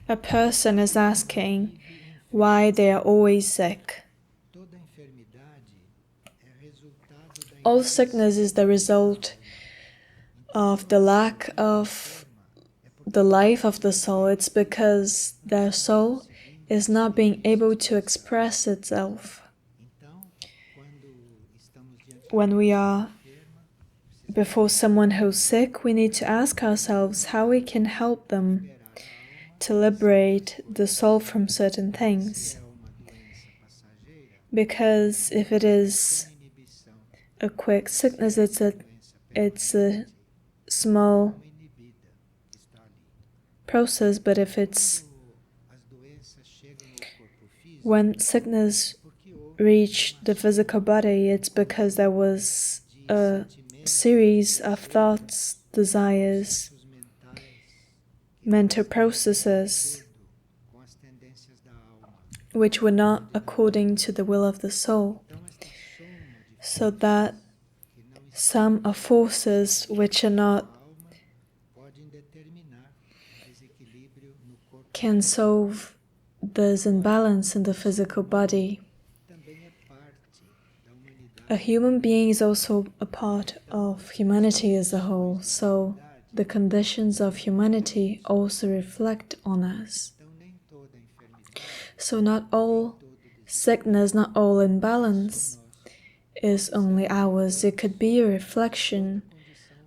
A person is asking why they are always sick. All sickness is the result of the lack of the life of the soul. It's because their soul is not being able to express itself. When we are before someone who's sick, we need to ask ourselves how we can help them to liberate the soul from certain things. Because if it is a quick sickness, it's a small process, but if it's when sickness reached the physical body, it's because there was a series of thoughts, desires, mental processes which were not according to the will of the soul, so that some are forces which are not can solve this imbalance in the physical body. A human being is also a part of humanity as a whole, so the conditions of humanity also reflect on us. So not all sickness, not all imbalance is only ours. It could be a reflection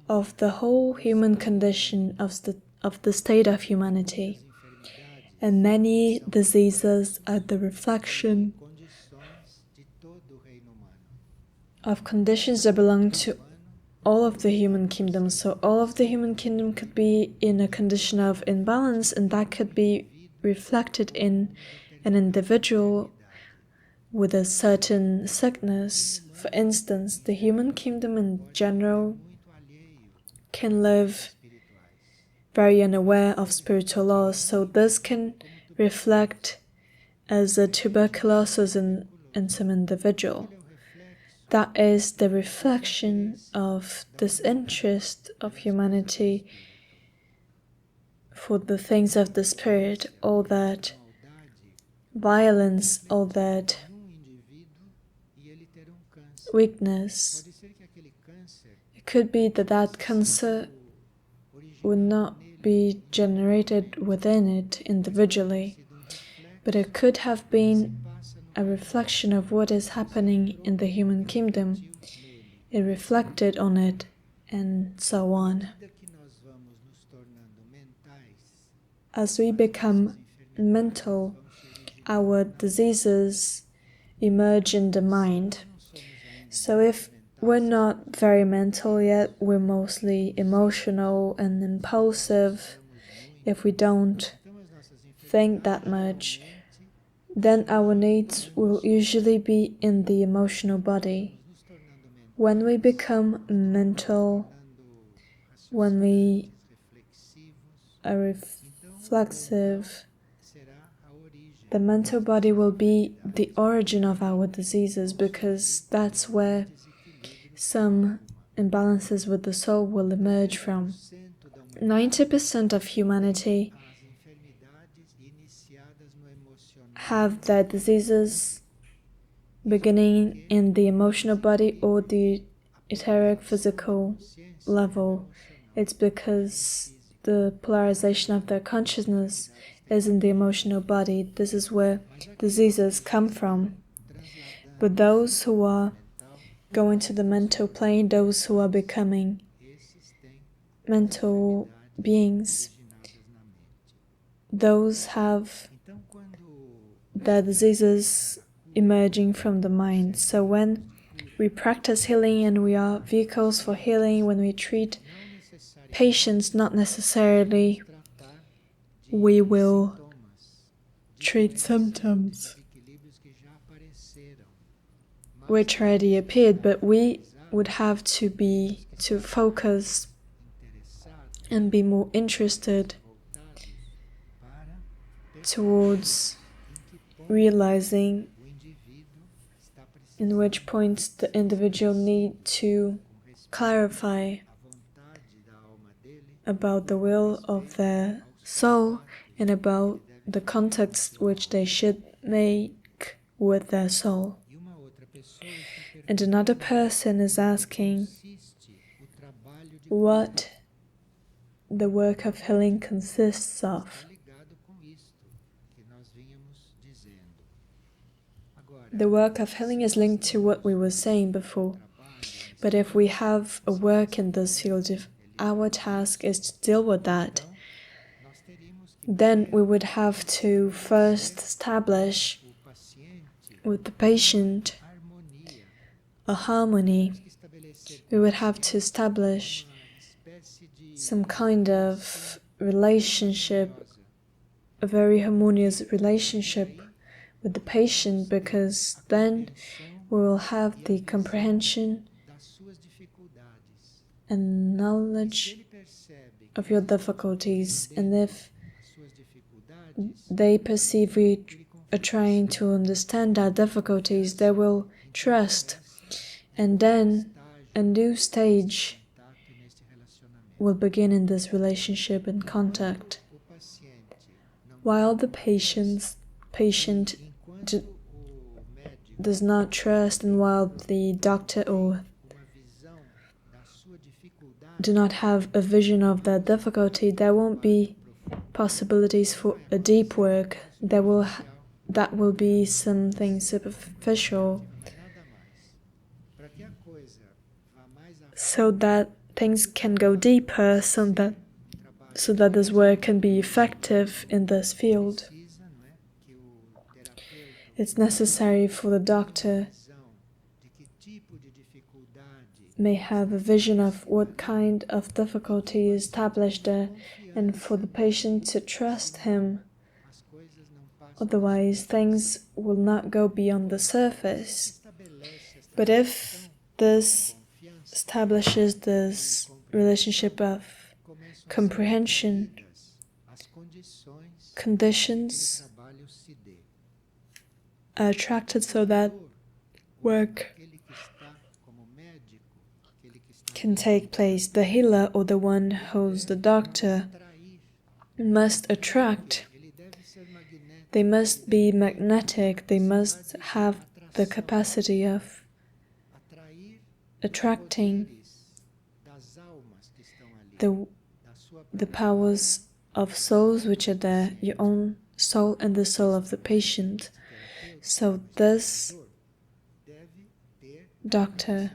of the whole human condition of the state of humanity. And many diseases are the reflection of conditions that belong to all of the human kingdom. So all of the human kingdom could be in a condition of imbalance, and that could be reflected in an individual with a certain sickness. For instance, the human kingdom in general can live very unaware of spiritual laws, so this can reflect as a tuberculosis in some individual. That is the reflection of disinterest of humanity for the things of the spirit, all that violence, all that weakness. It could be that cancer would not be generated within it individually, but it could have been a reflection of what is happening in the human kingdom. It reflected on it, and so on. As we become mental, our diseases emerge in the mind. So if we're not very mental yet, we're mostly emotional and impulsive. If we don't think that much, then our needs will usually be in the emotional body. When we become mental, when we are reflexive, the mental body will be the origin of our diseases, because that's where some imbalances with the soul will emerge from. 90% of humanity have their diseases beginning in the emotional body or the etheric physical level. It's because the polarization of their consciousness is in the emotional body. This is where diseases come from. But those who are going to the mental plane, those who are becoming mental beings, those have their diseases emerging from the mind. So when we practice healing and we are vehicles for healing, when we treat patients, not necessarily we will treat symptoms which already appeared, but we would have to focus and be more interested towards realizing in which points the individual need to clarify about the will of their soul and about the contacts which they should make with their soul. And another person is asking what the work of healing consists of. The work of healing is linked to what we were saying before. But if we have a work in this field, if our task is to deal with that, then we would have to first establish with the patient a harmony. We would have to establish some kind of relationship, a very harmonious relationship with the patient, because then we will have the comprehension and knowledge of your difficulties, and if they perceive we are trying to understand our difficulties, they will trust, and then a new stage will begin in this relationship and contact. While the patient does not trust, and while the doctor or do not have a vision of their difficulty, there won't be possibilities for a deep work. That will be something superficial, so that things can go deeper, so that this work can be effective in this field. It's necessary for the doctor may have a vision of what kind of difficulty is established there, and for the patient to trust him. Otherwise, things will not go beyond the surface. But if this establishes this relationship of comprehension, conditions are attracted so that work can take place. The healer, or the one who's the doctor, must attract. They must be magnetic. They must have the capacity of attracting the powers of souls which are there, your own soul and the soul of the patient. So this doctor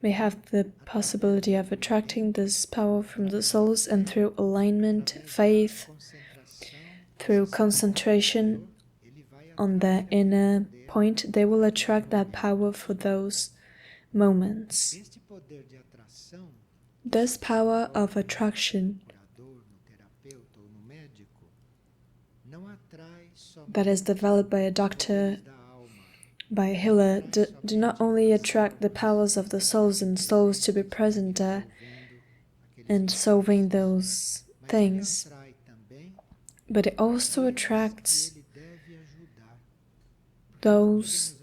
may have the possibility of attracting this power from the souls, and through alignment, faith, through concentration on their inner point, they will attract that power for those moments. This power of attraction that is developed by a doctor, by a healer, do not only attract the powers of the souls and souls to be present there and solving those things, but it also attracts those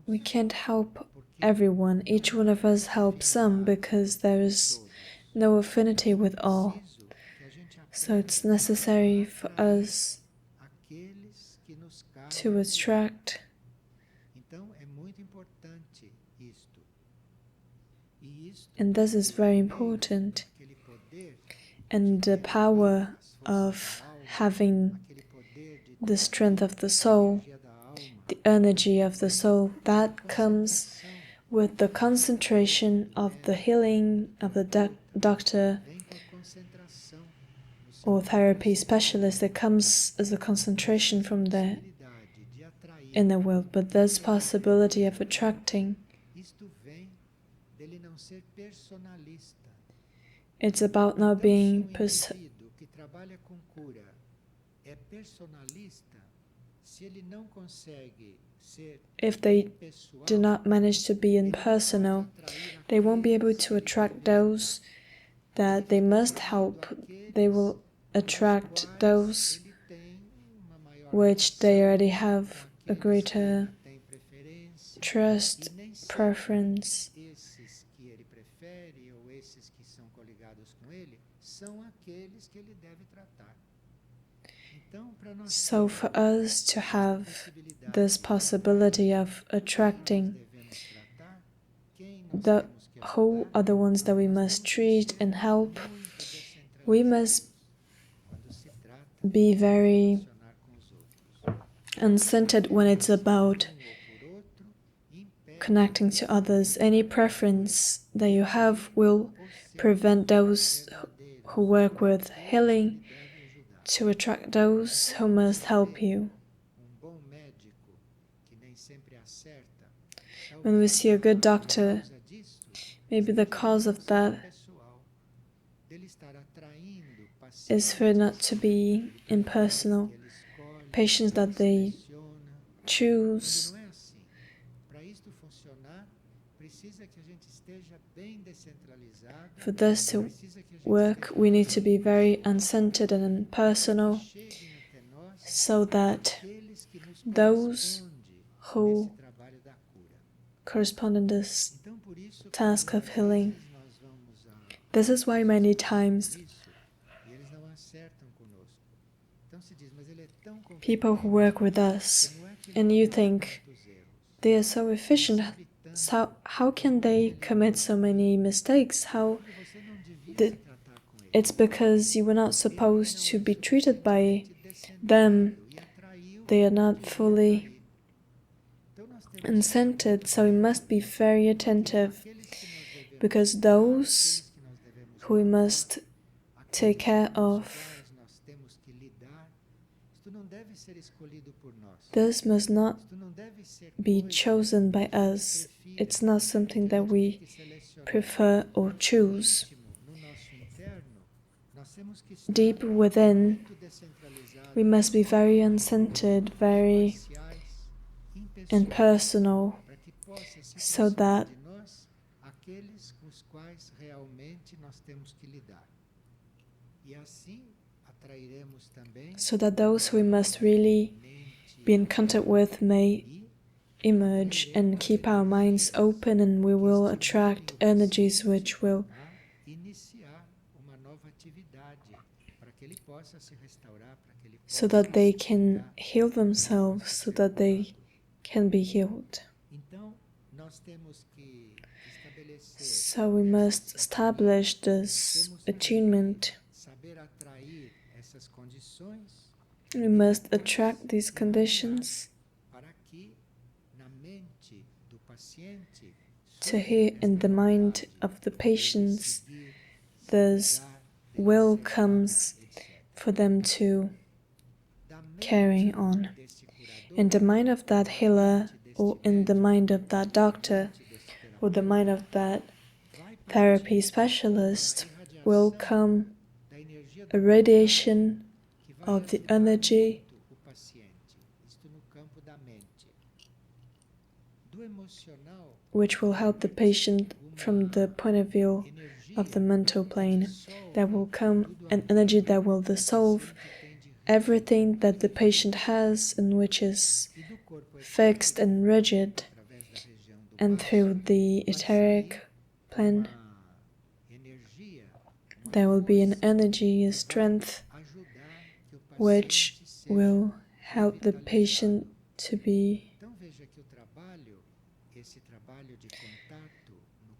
we can't help everyone. Each one of us helps some because there is no affinity with all. So it's necessary for us to attract and this is very important. And the power of having the strength of the soul, the energy of the soul, that comes with the concentration of the healing of the doctor or therapy specialist. That comes as a concentration from the inner world, but there's possibility of attracting. It's about not being if they do not manage to be impersonal, they won't be able to attract those that they must help. They will attract those which they already have a greater trust, preference. So for us to have this possibility of attracting who are the ones that we must treat and help, we must be very uncentered when it's about connecting to others. Any preference that you have will prevent those who work with healing to attract those who must help you. When we see a good doctor, maybe the cause of that is for it not to be impersonal. Patients that they choose. For this to work, we need to be very uncentered and impersonal, so that those who correspond in this task of healing. This is why many times people who work with us, and you think they are so efficient, how can they commit so many mistakes? It's because you were not supposed to be treated by them. They are not fully uncentered, so we must be very attentive, because those who we must take care of, this must not be chosen by us. It's not something that we prefer or choose. Deep within, we must be very uncentered, very impersonal, so that those who we must really be in contact with may emerge and keep our minds open, and we will attract energies which will so that they can heal themselves, so that they can be healed. So we must establish this attunement. We must attract these conditions to hear in the mind of the patients this will comes for them to carry on. In the mind of that healer, or in the mind of that doctor, or the mind of that therapy specialist, will come a radiation of the energy which will help the patient from the point of view of the mental plane. There will come an energy that will dissolve everything that the patient has and which is fixed and rigid, and through the etheric plane there will be an energy, a strength, which will help the patient to be.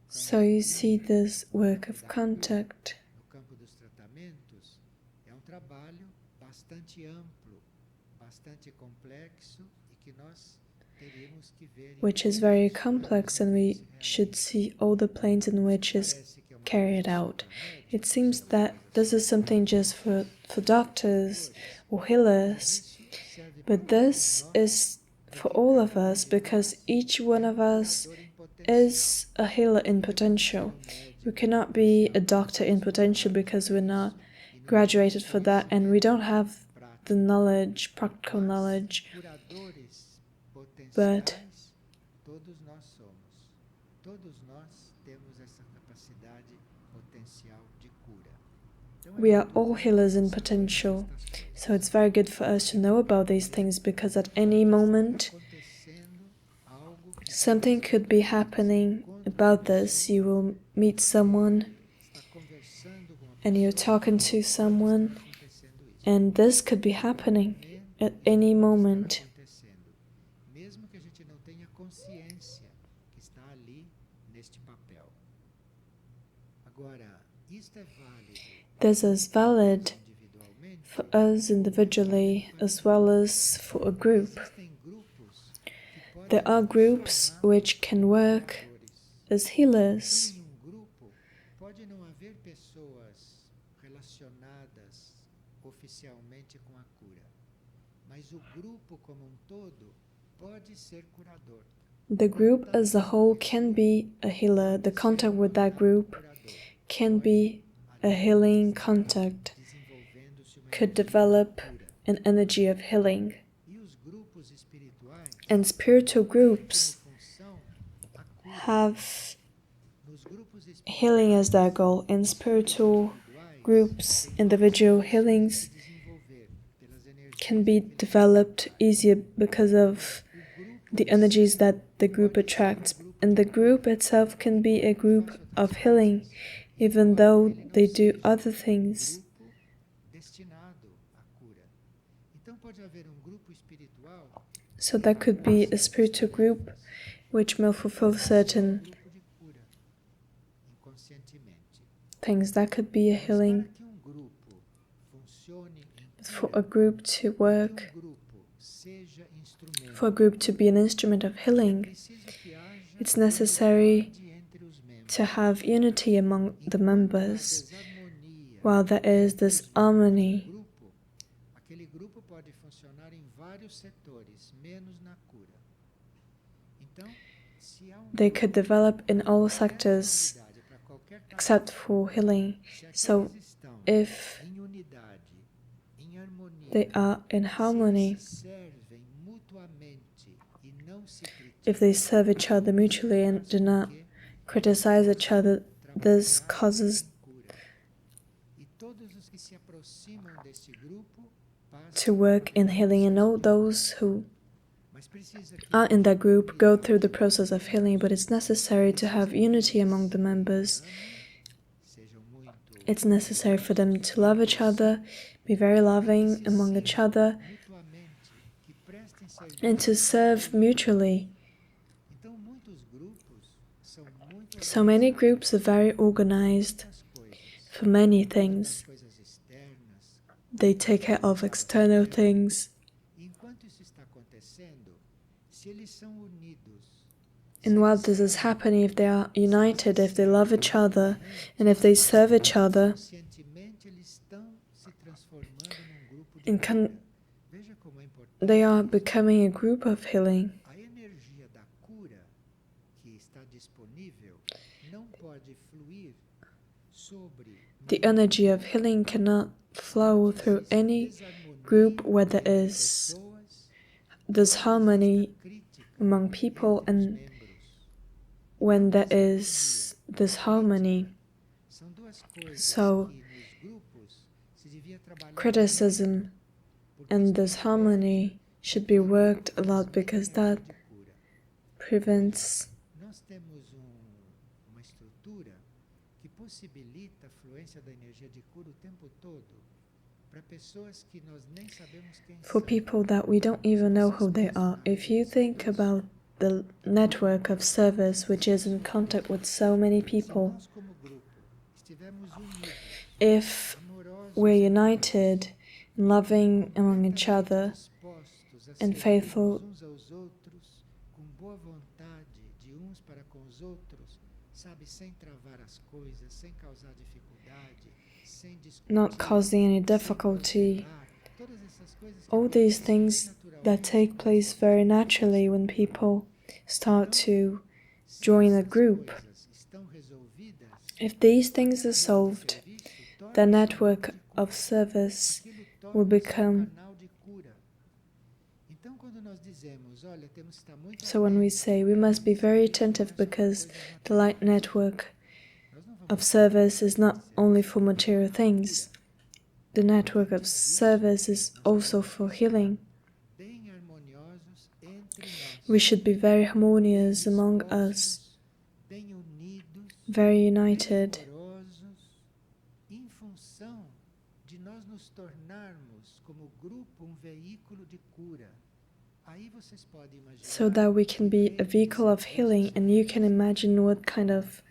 So you see, this work of contact which is very complex, and we should see all the planes in which is carried out. It seems that this is something just for doctors or healers, but this is for all of us, because each one of us is a healer in potential. We cannot be a doctor in potential because we're not graduated for that, and we don't have the knowledge, practical knowledge. But we are all healers in potential, so it's very good for us to know about these things, because at any moment something could be happening about this. You will meet someone and you're talking to someone, and this could be happening at any moment. Mesmo que a gente não tenha consciência que está ali neste papel. Agora, isto é válido. This is valid for us individually as well as for a group. There are groups which can work as healers. Em grupo pode não haver pessoas relacionadas oficialmente com a cura, mas o grupo como todo pode ser curador. The group as a whole can be a healer. The contact with that group can be a healing contact, could develop an energy of healing. And spiritual groups have healing as their goal. In spiritual groups, individual healings can be developed easier because of the energies that the group attracts. And the group itself can be a group of healing, even though they do other things. So there could be a spiritual group which will fulfill certain things. That could be a healing. For a group to work, for a group to be an instrument of healing, it's necessary to have unity among the members, while there is this harmony. They could develop in all sectors except for healing. So if they are in harmony, if they serve each other mutually and do not criticize each other, this causes to work in healing, and all those who are in that group go through the process of healing, but it's necessary to have unity among the members. It's necessary for them to love each other, be very loving among each other, and to serve mutually. So many groups are very organized for many things. They take care of external things. And while this is happening, if they are united, if they love each other, and if they serve each other, they are becoming a group of healing. The energy of healing cannot flow through any group where there is this harmony among people, and when there is this harmony. So criticism and this harmony should be worked a lot, because that prevents for people that we don't even know who they are. If you think about the network of service which is in contact with so many people, if we're united, loving among each other, and faithful, not causing any difficulty, all these things that take place very naturally when people start to join a group. If these things are solved, the network of service will become. So when we say we must be very attentive, because the light network of service is not only for material things, the network of service is also for healing. we should be very harmonious among us, bem unidos, very united, amorosos, em função de nós nos tornarmos como grupo veículo de cura. Aí vocês podem imaginar so that we can be a vehicle of healing, and you can imagine what kind of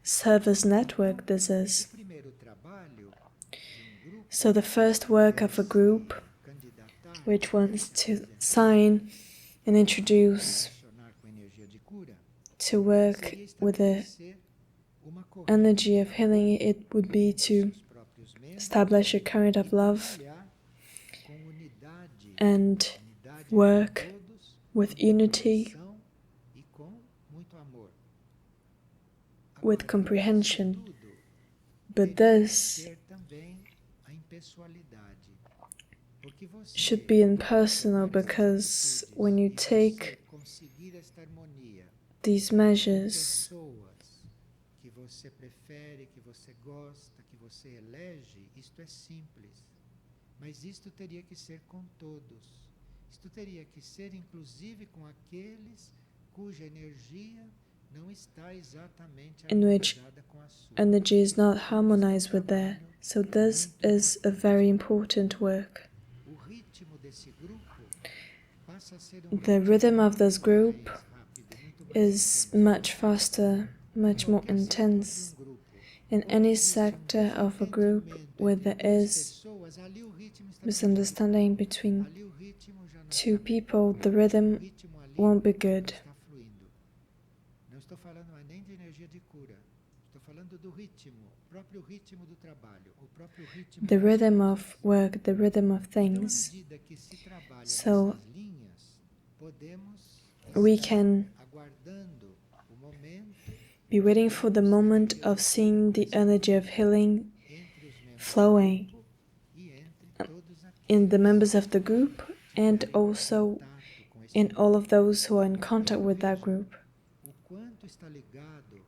service network this is. o primeiro trabalho de grupo So the first work of a group candidatar which wants to sign and introduce relacionar com energia de cura to work seria with the estabelecer uma corrente energy of healing, it would be to dos próprios membros establish a current of love trabalhar com unidade, and unidade work com todos, with unity, compreensão e com muito amor. with Agora, comprehension. isso tudo But teria que this ter também a impessoalidade, porque você should be impersonal, because when you take conseguir esta harmonia these com measures pessoas que você prefere, que você gosta, que você elege, isto é simples. Mas isto teria que ser com todos. Isto teria que ser inclusive com aqueles cuja energia não está exatamente In which harmonizada com a sua. energy is not harmonized with there. So this is a very important work. O ritmo desse grupo passa a ser The rhythm of this group mais rápido, muito mais is much faster, much more intense. grupo. In any sector of a group where there is Pessoas, ali o ritmo está misunderstanding between ali o ritmo já não two people, the rhythm ritmo ali won't be good. está fluindo. Não estou falando mais nem de energia de cura. Estou falando do ritmo, o próprio ritmo do trabalho, o próprio ritmo The das rhythm coisas. of work, the rhythm of Então, à things. medida que se trabalha So, nessas linhas, podemos we estar can aguardando o momento be waiting for the moment of seeing the energy of healing entre os membros flowing do grupo e entre todos aqueles in the members of the group and also contato com esse in all of those who are in contact with that group. o quanto está ligado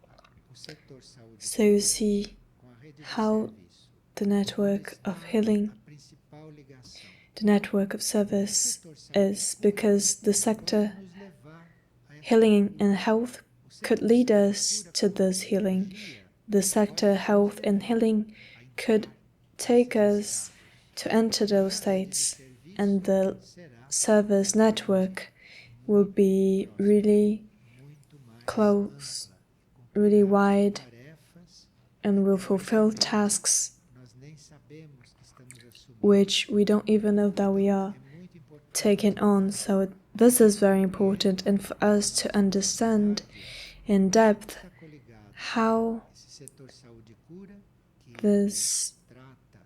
o setor saúde So you see com a rede de how serviço. the network of healing, A principal ligação. the network of service is, because the sector Nos levar a essa healing and health could lead us to this healing. The sector health and healing could take us to enter those states, and the será service network will be really muito mais close, ampla, really wide, tarefas and will fulfill tasks nós nem sabemos que estamos assumindo. which we don't even know that we are É muito importante taking on. So this is very important, and for us to understand in depth estar coligado how esse setor saúde e cura que this, trata,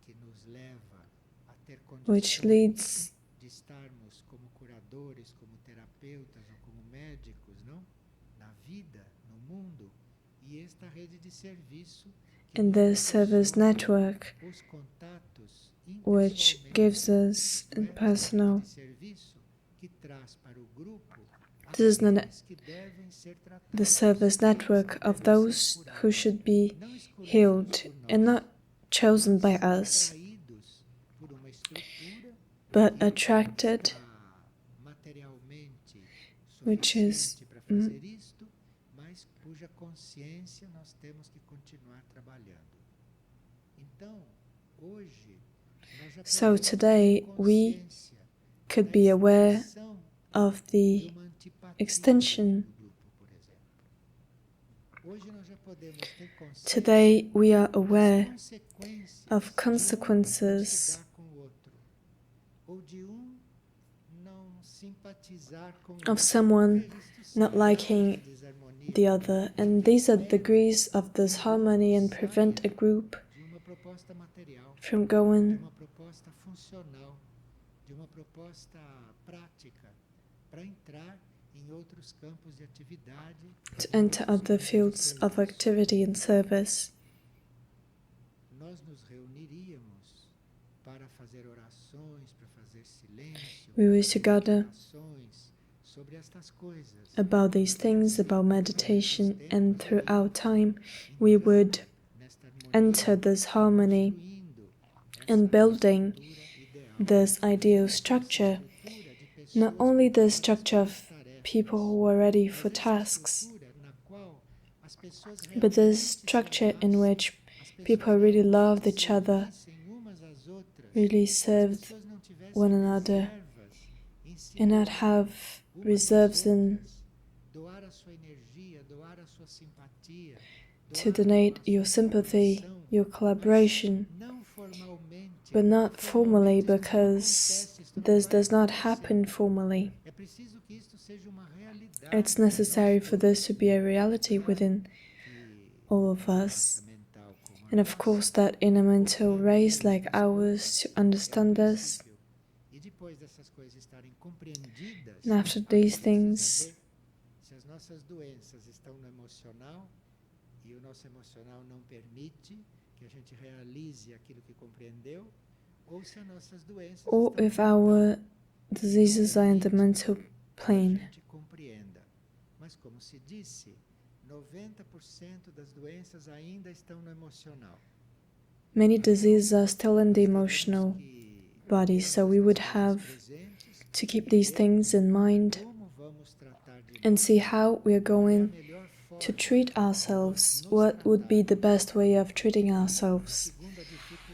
que nos leva a ter which condições leads de estarmos como curadores, como terapeutas ou como médicos, não? Na vida, no mundo, e esta rede de serviço que in nos this service proporciona network, os contatos which impessoalmente. gives us Isto é, impersonal. esta rede de serviço que traz para o grupo This is the, aqueles que devem ser tratados, the service network of devem those ser who curados, should be não escolhidos healed por and nós, not chosen by mas us, atraídos por uma estrutura but que attracted, está materialmente which is suficiente para fazer isto, mas cuja consciência nós temos que continuar trabalhando. Então, hoje, nós já So podemos today ter we consciência could da be aware extensão of de the uma antipatia extension. do grupo, por exemplo. Hoje nós já podemos ter consciência Today we are das aware consequências of de um consequences lidar com o outro, ou de um não simpatizar com o of outro. someone Isto not sim, liking desarmonia the other, and these are degrees of this harmony and prevent a group de uma proposta material, from de going uma proposta funcional, de uma proposta prática, para entrar em outros campos de atividade. to enter other fields of activity and service. Nós nos reuniríamos para fazer orações, para fazer silêncio, We wish to gather orações sobre estas coisas. about these things, about meditation, and throughout time we would Nesta harmonia, enter this harmony construindo and building estrutura ideal, this ideal structure, estrutura de pessoas not only the structure of tarefas people who are ready for tasks, but this structure in which people really loved each other, really served one another, and not have reserves in to donate your sympathy, your collaboration, but not formally, because this does not happen formally. It's necessary for this to be a reality within all of us. And of course that in a mental race like ours, to understand this, and after these things, or if our diseases are in the mental plane. Mas como se disse, 90% das doenças ainda estão no emocional. Many diseases are still in the emotional body, so we would have to keep these things in mind and see how we are going to treat ourselves, what would be the best way of treating ourselves.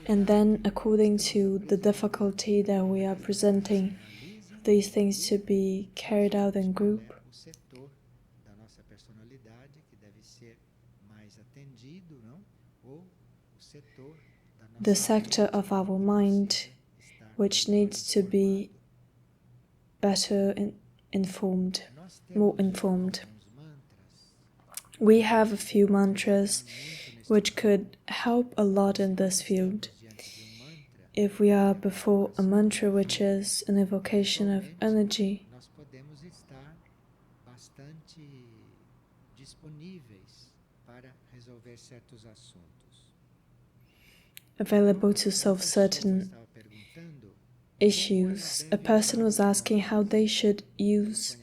And then, according to the difficulty that we are presenting, these things to be carried out in group. The sector of our mind which needs to be better informed, more informed. We have a few mantras which could help a lot in this field. If we are before a mantra which is an evocation of energy, available to solve certain issues. A person was asking how they should use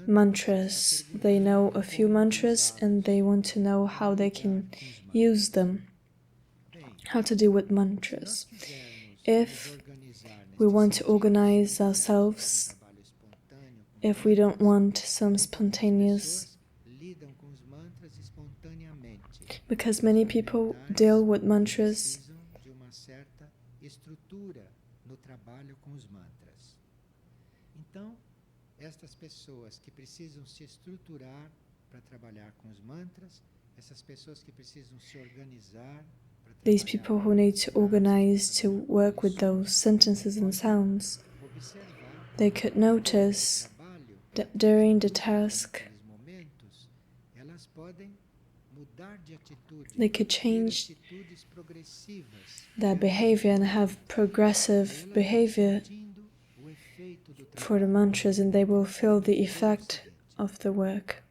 mantras. They know a few mantras and they want to know how they can use them, how to deal with mantras. If we want to organize ourselves, if we don't want some spontaneous, because many people deal with mantras estas pessoas que precisam se estruturar para trabalhar com os mantras, essas pessoas que precisam se organizar, these people who need to organize to work with those sentences and sounds, they could notice that during the task they could change their behavior and have progressive behavior for the mantras, and they will feel the effect of the work.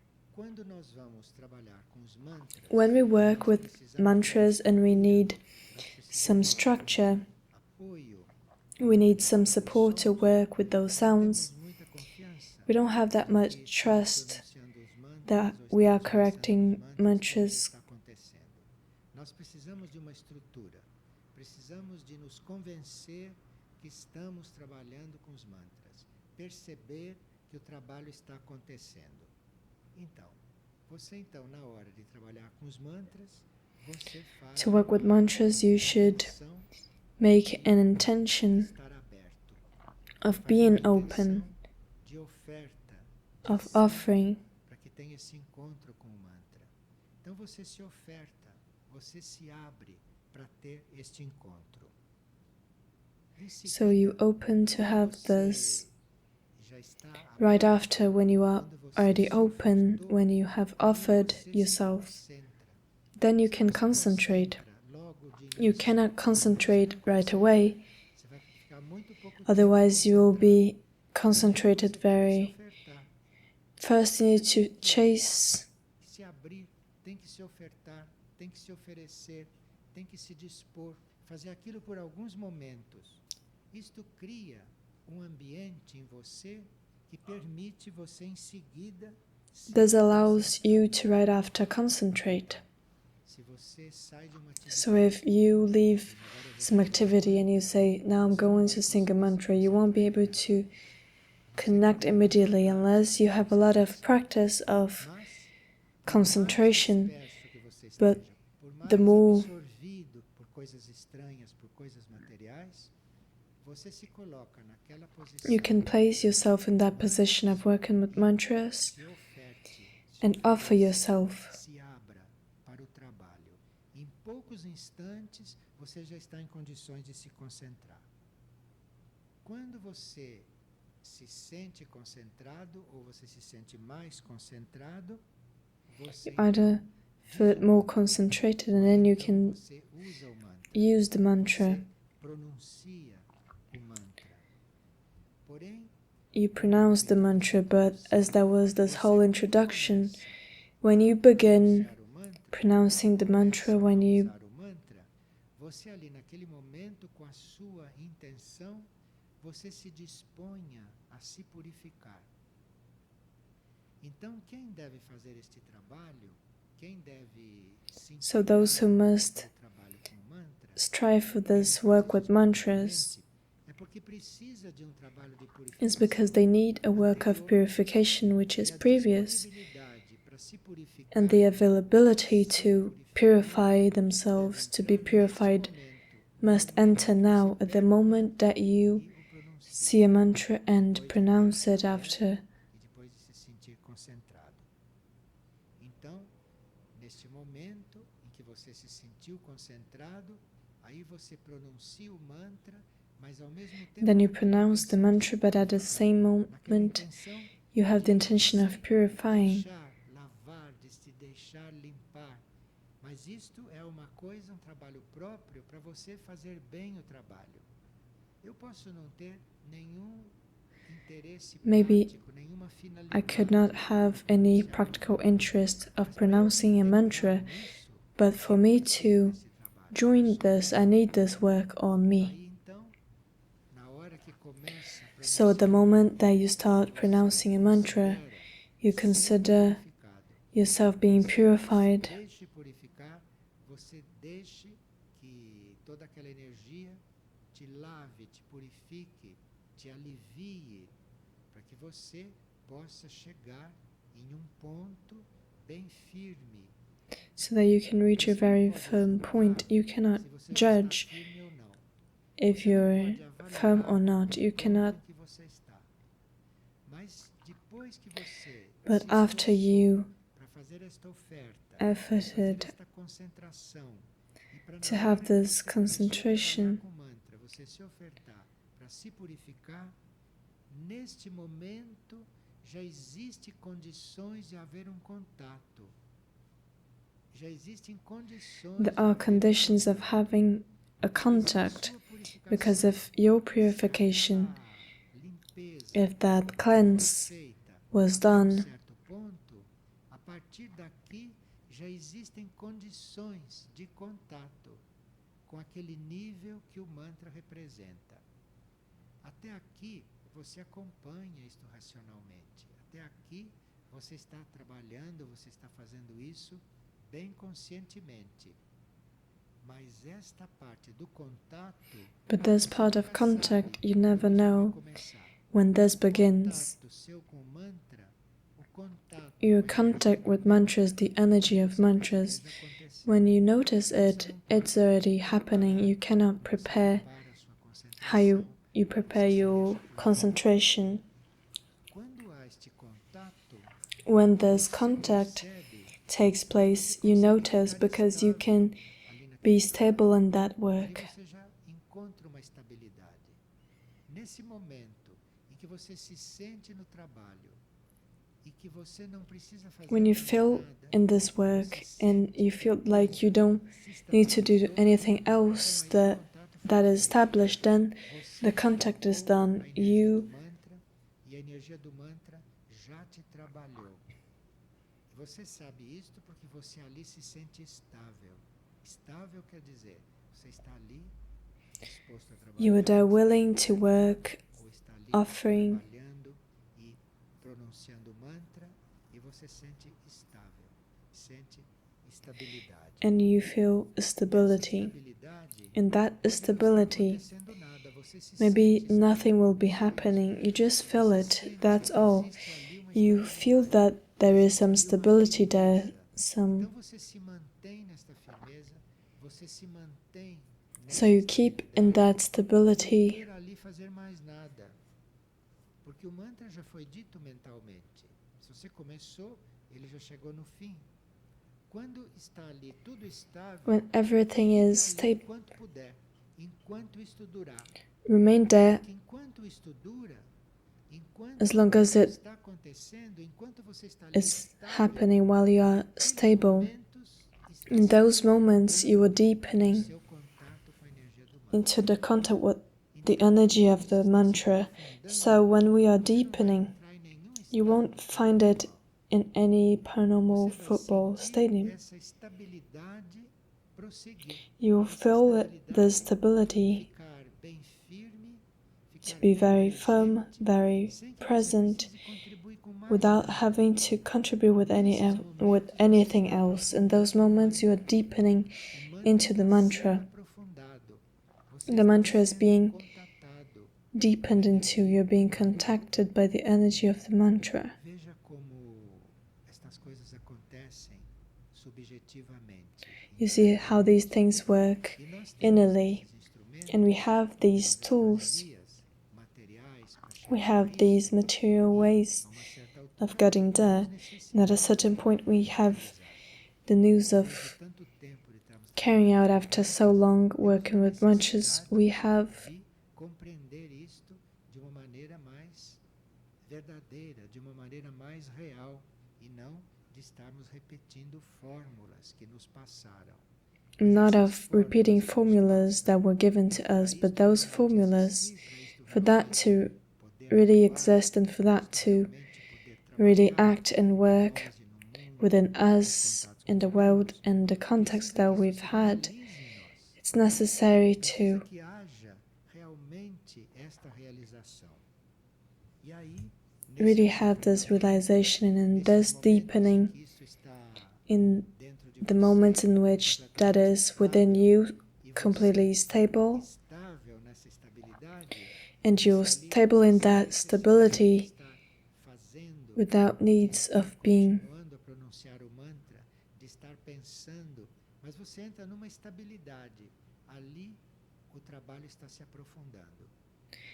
When we work with mantras and we need some structure, we need some support to work with those sounds, we don't have that much trust that we are correcting mantras. Nós precisamos de uma estrutura. Precisamos de nos convencer que estamos trabalhando com os mantras. Perceber que o trabalho está acontecendo. Então, na hora de trabalhar com os mantras, você faz. To work with mantras, you should make an intention of being open, of offering. Para que tenha esse encontro com o mantra. Então você se oferta, você se abre para ter este encontro. So you open to have this right after, when you are already open, when you have offered yourself. Then you can concentrate. You cannot concentrate right away, otherwise you will be concentrated very. First you need to chase. Tem que se ofertar, tem que se oferecer, tem que se dispor, fazer aquilo por alguns momentos. Isto cria ambiente em você que permite você em seguida. This allows you to right after concentrate. So if you leave some activity and you say, now I'm going to sing a mantra, you won't be able to connect immediately unless you have a lot of practice of Mas, concentration. disperso que você But esteja, por the mais more absorvido por coisas estranhas, por coisas materiais, você se coloca naquela posição. you can place yourself in that position of working with mantras Se oferte, se and offer ofereça, yourself. se abra para o trabalho. Em poucos instantes, você já está em condições de se concentrar. Quando você se sente concentrado ou você se sente mais concentrado, você Either feel more concentrated and then you can você usa o mantra. use the mantra. Você pronuncia o mantra. Porém, You pronounce the mantra, but as there was this whole introduction, when you begin usar o mantra, pronouncing the mantra, when you usar o mantra, você ali naquele momento com a sua intenção, você se disponha a se purificar. Então, quem deve fazer este trabalho, quem deve se So those who must o trabalho com o mantra, strive for this work with mantras é porque precisa de um trabalho de purificação. is because they need a work of purification which is E a previous, disponibilidade para se purificar and the availability to purify themselves, to be purified, must enter now at the moment that you e o pronuncia. see a mantra and pronounce it after. E depois de se sentir concentrado. Então, neste momento em que você se sentiu concentrado, aí você pronuncia o mantra, mas ao mesmo tempo Then you pronounce the mantra, but at the same naquela moment intenção you have the intention of de purifying. deixar lavar, de se deixar limpar. Mas isto é uma coisa, um trabalho próprio para você fazer bem o trabalho. Eu posso não ter nenhum interesse Maybe prático, nenhuma I finalidade. could not have any practical interest of pronouncing a mantra, but for me to join this, I need this work on me. Aí então, na hora que começa a So at the moment that you start pronouncing a mantra, considera you ser consider purificado. yourself being purified. Deixe purificar, você deixe que toda aquela energia te lave, te purifique, te alivie, para que você possa chegar em um ponto bem firme. So that you can reach a very firm point. You cannot Se você judge está firme ou não. if you're firm or not. You O ponto cannot. em que você está. Mas depois que você But se after you para fazer esta oferta, para efforted fazer esta concentração e para to have this concentration, com o mantra, você se ofertar para se purificar, neste momento já existe condições de haver um contato. Já existem condições there are conditions of having a contact, because if your purification, if that cleanse was done, certo ponto, a partir daqui já existem condições de contato com aquele nível que o mantra representa. Até aqui você acompanha isto racionalmente. Até aqui você está trabalhando, você está fazendo isso bem conscientemente. Mas esta parte do contato, but this part of contact you never vai know começar. when this begins. O contato seu com o mantra, o contato Your com a contact with mantras, the energy of mantras, energia acontecendo. when you notice it, it's already happening. You cannot prepare Para a sua how concentração. you prepare your concentration. Quando há este contato, When this contact percebe takes place, you notice because you can ali naquele be stable in that ali work. você já encontra uma estabilidade. Nesse momento em que você se sente no trabalho e que você não precisa fazer When you mais feel nada, in this work and you feel like you don't se need to do estabilizou, anything else então aí o that contato is established, then você the contact is ativou done. a energia do You mantra, e a energia do mantra já te trabalhou. Você sabe isto porque você ali se sente estável. Estável quer dizer, você está ali disposto a trabalhar. you are there willing to work, Ou está ali offering, trabalhando e pronunciando o mantra, e você sente estável, sente estabilidade. and you feel stability. Estabilidade In that não está stability, acontecendo nada, maybe nothing will be happening. You just feel it, that's all. You feel that there is some stability there, so you keep in that stability. Porque o mantra já foi dito mentalmente. Se você começou, ele já chegou no fim. Quando está ali tudo estável, when everything is stable, enquanto puder, enquanto isto durar. Remain there Enquanto isto dura, enquanto as long as it está acontecendo, enquanto você está ali is happening while you are stable. In those moments, you are deepening seu contato com a energia do mantra. into the contact with the energy of the mantra. So when we are deepening, you won't find it in any paranormal football stadium. Essa estabilidade prosseguir. You will feel the stability Ficar bem firme, to ficar be bem very presente, firm, very sem que você present, precise contribuir com mais without nada. having to contribute with with anything else. In those moments, you are deepening O mantra into the está mantra. sendo aprofundado. Você The está mantra is sendo being contatado. deepened into. You're being contacted by the energy of the mantra. Veja como estas coisas acontecem subjetivamente. You see how these things work E nós temos innerly, esses instrumentos, and we have these tools, vias materiais para chegar we have these material ways a uma certa altura. of getting there, and at a certain point we have the news of Tanto tempo de estarmos carrying out after so long working with mantras. We have de compreender isto de uma maneira mais verdadeira, de uma maneira mais real e não de estarmos repetindo fórmulas que nos passaram. not of repeating formulas that were given to us, but those formulas, for that to really exist and for that to really act and work within us, in the world, and the context that we've had, it's necessary to Que haja realmente esta realização. E aí, really have this realization and this deepening isso está in dentro de the moments in which that is within you, completely stable, estável nessa estabilidade, and you're stable in that stability está fazendo, without needs of being continuando a pronunciar o mantra, de estar pensando, mas você entra numa estabilidade. Ali o trabalho está se aprofundando.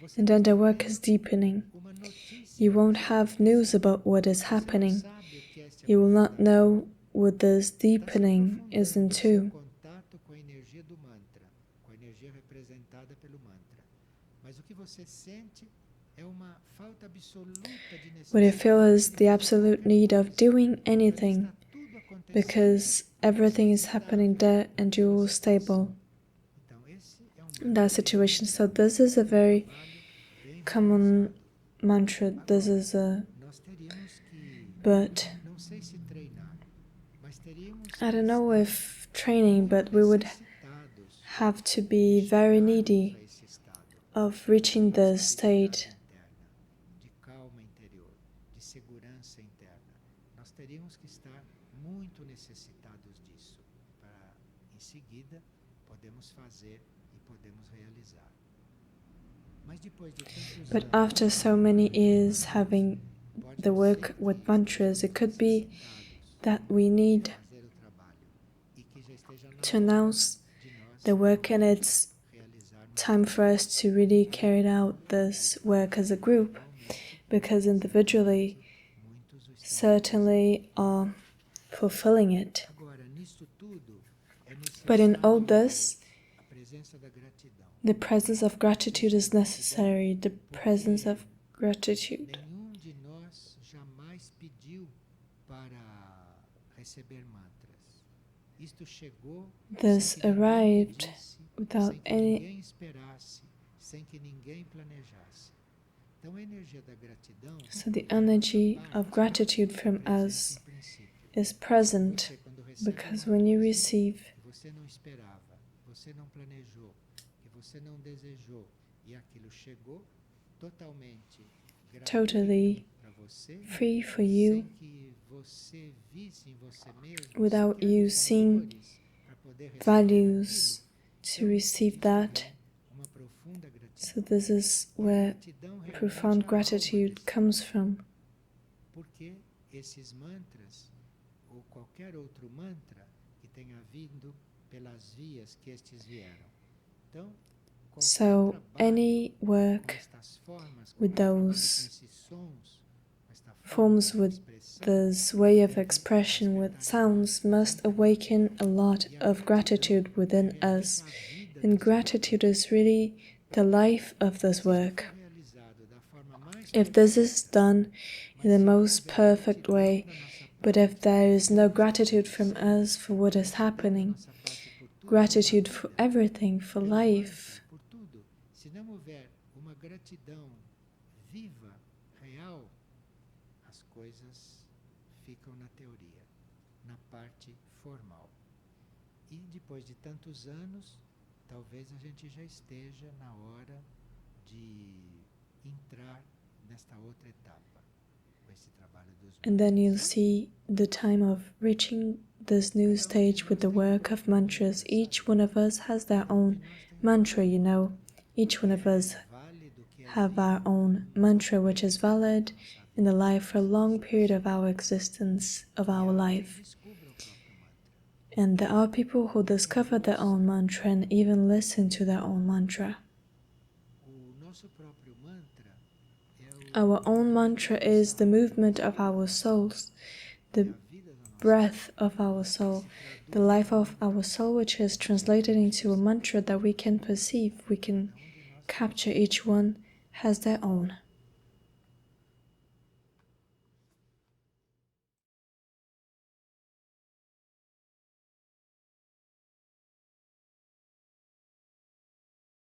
Você and then the work is deepening. uma notícia, You won't have news about what is happening. sabe o que é esse You will not know what this deepening is into. contato com a energia do mantra, com a energia representada pelo mantra. Mas o que você sente é uma falta absoluta de necessidade. What you feel is the absolute need of doing anything, Tudo acontecendo. because everything is happening there and you're stable Então esse é in that situation. So this is a very common mantra. This is a nós teríamos que, but não sei se treinar, mas teríamos I don't know if training, but we would necessitados have to be very needy a esse estado of reaching the state interna, de calma interior, de segurança interna. Nós teríamos que estar muito necessitados disso para, em seguida, podemos fazer e podemos realizar. Mas depois de tantos But anos, after so many years having the work with mantras, it could be that we need fazer o trabalho e que já esteja na to announce de nós the work, and it's realizarmos time for us to really carry out this work as a group, because individually muitos o estão. certainly are fulfilling it. Agora, nisto tudo, é But in all necessário this, a presença da gratidão. the presence of gratitude is necessary, the presence of gratitude. Nenhum de nós jamais pediu para receber mantras. Isto chegou This sem que ninguém arrived pedisse, without sem que any ninguém esperasse, sem que ninguém planejasse. Então a energia da gratidão So the energy of gratitude from us em princípio. is present, Você, quando recebe because uma when you coisa receive que você não esperava, você não planejou, que você não desejou, e aquilo chegou totalmente totally para você, free for you, sem que você visse em você mesmo without sequer you os seeing valores para poder receber values aquilo. to receive that, Uma profunda gratidão So this is where Gratidão realmente profound a gratitude alma, comes from. porque esses mantras, ou qualquer outro mantra que tenha vindo pelas vias que estes vieram. Então, So qualquer any trabalho com work estas formas, with qualquer trabalho com those esses sons, com esta forms forma de with expressão, this way of ele tem que expression with despertar sounds imagens must interiores. awaken a lot E a of gratidão gratitude é within realmente us. a vida And desse gratitude trabalho. is really the life of this Se isto work. for realizado da forma mais If this is perfeita, done in mas the se não most houver perfect gratidão way, da nossa but parte if there is no por esta gratitude from condição, us for what is gratidão da happening, nossa parte por tudo, gratitude pela for vida, everything, for pelo life, mantra, por tudo, se não houver uma gratidão viva, real, as coisas ficam na teoria, na parte formal. E depois de tantos anos, talvez a gente já esteja na hora de entrar nesta outra etapa, com esse trabalho dos and then you'll mantras. see the time of reaching this new stage with the work of mantras. Each one of us has their own mantra, you know. Each one of us have our own mantra, which is valid in the life for a long period of our existence, of our life. And there are people who discover their own mantra and even listen to their own mantra. Our own mantra is the movement of our souls, the breath of our soul, the life of our soul, which is translated into a mantra that we can perceive, we can capture. Each one has their own.